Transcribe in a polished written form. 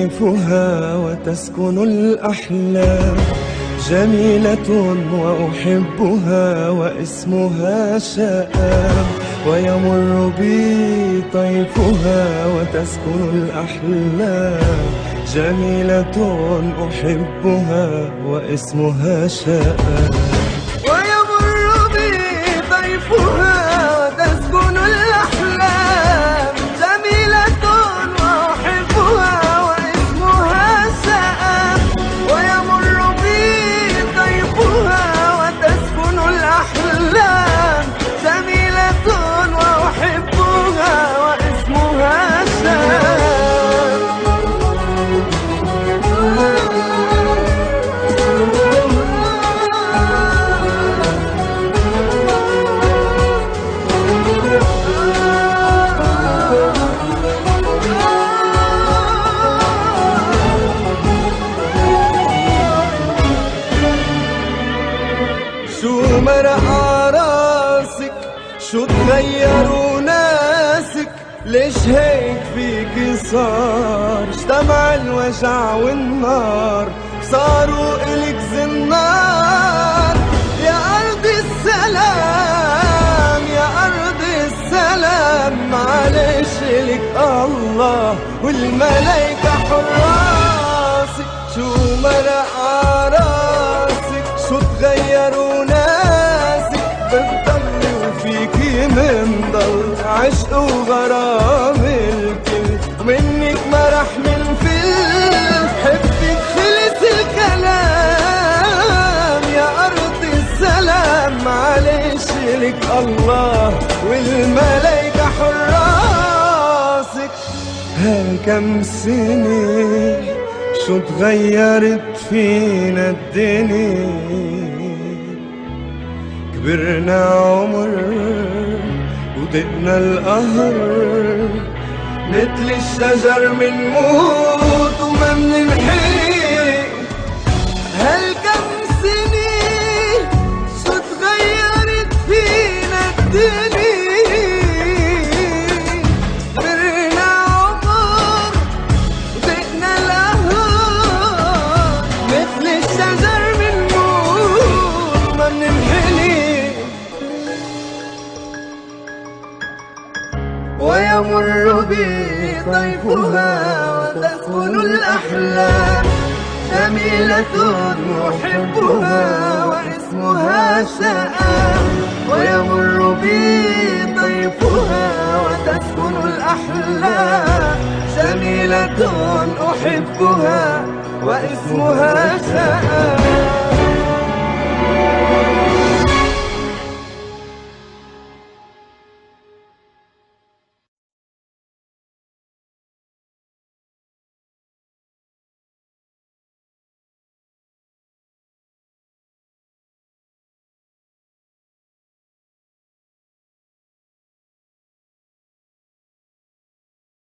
طيفها وتسكن الأحلام، جميلة وأحبها واسمها شآم، ويمر بي طيفها وتسكن الأحلام، جميلة أحبها واسمها شآم، ويمر بي طيفها وتسكن الأحلام، جميلة وأحبها واسمها شآم، ويمر بي طيفها وتسكن الأحلام، جميلة وأحبها واسمها شآم. شو مرقع راسك، شو تغيروا ناسك، ليش هيك فيك صار؟ اجتمع الوجع والنار، صاروا إلك زنار. يا أرض السلام، يا أرض السلام، معلش إلك الله والملايكة حراسك. شو مرقع راسك، شو تغيروا ناسك، بتضلي وفيكي منضل عشق وغرام الكل، ومنك ما رح منفل، حبك خلص الكلام. يا أرض السلام، معلش لك الله والملايكة حراسك. هالكم سنة شو تغيرت فينا الدنيا، كبرنا عمر ودقنا القهر، مثل الشجر منموت وما مننحي. هالكم سنة شو تغيرت فينا الدنيا، كبرنا عمر ودقنا القهر، مثل الشجر منموت وما مننحني. ويمر بي طيفها وتسكن الأحلام، جميلة أحبها واسمها شآم، ويمر بي طيفها وتسكن الأحلام، جميلة أحبها واسمها شآم.